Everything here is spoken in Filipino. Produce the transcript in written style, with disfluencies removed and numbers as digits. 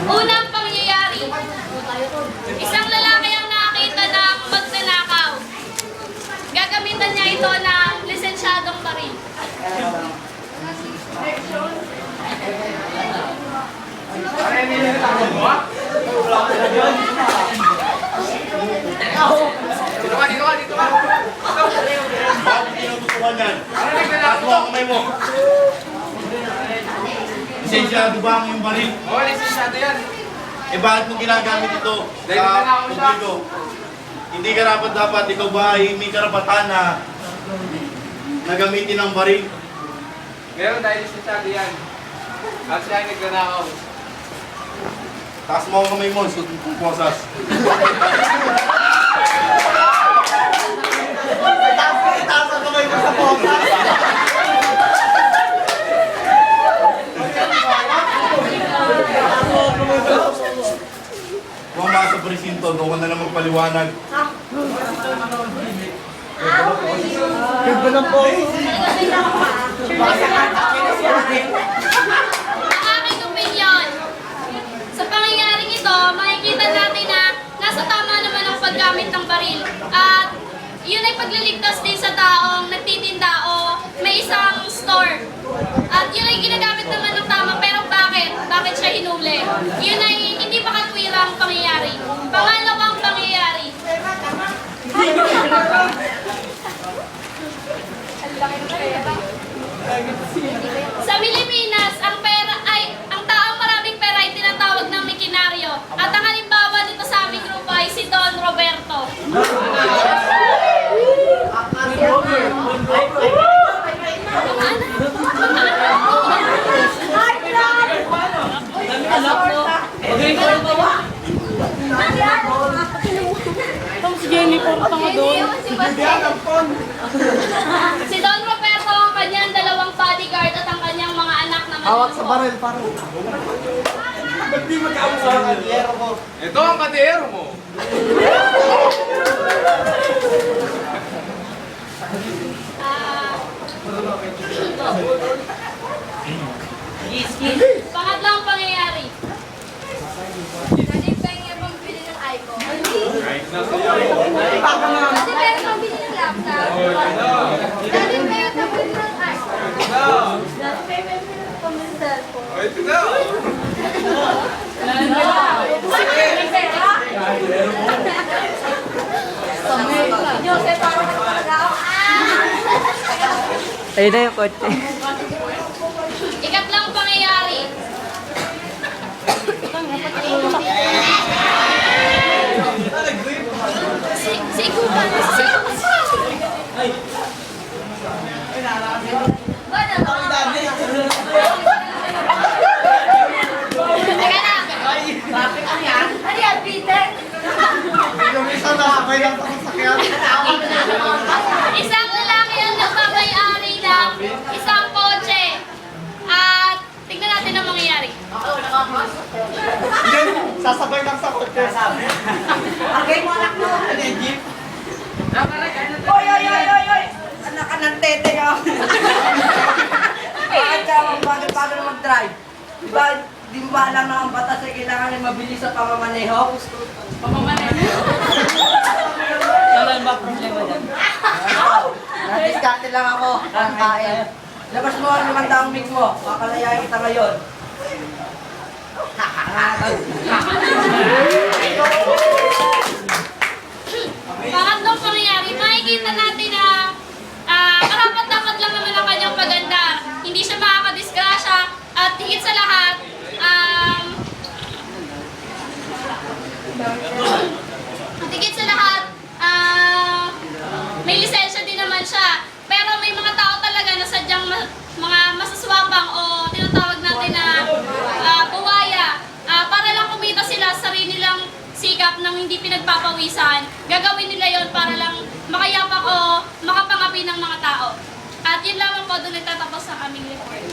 Unang pangyayari. Isang lalaki ang nakakita ng magnanakaw. Gagamitan niya ito ng lisensyadong baril. Dito ka. Bakit tinututukan yan? Taas mo ang kamay mo. Lisensyado ba ang iyong baril? Oo, lisensyado yan. Eh bakit mo ginagamit ito Dahil nanakaw siya. publiko? Hindi ka dapat ikaw ba ay may karapatan na gamitin ang baril? Meron dahil lisensyado yan. At siya ay nagnanakaw. Taas mo ang kamay mo, suot mong posas. Taas ang kamay mo sa posas! Bumama sa presinto, doon ka na lang magpaliwanag. Ang aking opinion, sa pangyayaring ito, makikita natin na nasa tama naman ang paggamit ng baril. At yun ay pagliligtas din sa taong nagtitinda o may isang store. At yun ay ginagamit naman ng tama, pero bakit? Bakit siya hinuli? Yun ay hindi makatwirang pangyayari. Pangalawang pangyayari. Sa Pilipinas, ang taong maraming pera ay tinatawag ng mikinaryo. At ang halimbawa nito sa aming grupo ay si Don Roberto. Si Don Roberto, ang kanyang dalawang bodyguard at ang kanyang mga anak na Hawak sa baril, pare. Ito ang kadero mo. Pangatlong pangyayari. Pwede pengen magbili ng iPhone. Right na Pwede pengen magbili ng laptop. Pwede pengen magbili ng iPhone. Pwede pengen magbili ng cellphone. Ito na. Jose, parang nagpagaw. Ayun na yung kotse. Ikatlong pangyayari. Si Guba. Teka lang. Ano yan, Peter? Yung isa na sabay lang sa sasakyan. Isang lalaki ang nagmamay-ari ng isang kotse. At tignan natin ang mangyayari. Hindi, sasabay lang sa kotse. Agay mo anak mo. Jeep. Oy! Anak ka ng tete ka. Bakit ka bago na mag-drive? Di ba alam na ang batas ay kailangan ay mabilis sa pamamaneho? Naman ba problema dyan? Nadiskarte lang ako. Kain. Labas mo ang 500 mix mo. Kakalayain kita ngayon. Pangatlong pangyayari, makikita natin na karapat-dapat lang naman ang kanyang paganda. Hindi siya makakadisgrasya at higit sa lahat, may lisensya din naman siya. Pero may mga tao talaga na sadyang mga masaswapang o tinatawag natin na buwaya. Para lang kumita sila sa sarili nilang sikap ng hindi pinagpapawisan. Gagawin nila yon para lang makayapak o makapangapi ng mga tao. At yun lamang po, doon nagtatapos ang aming report.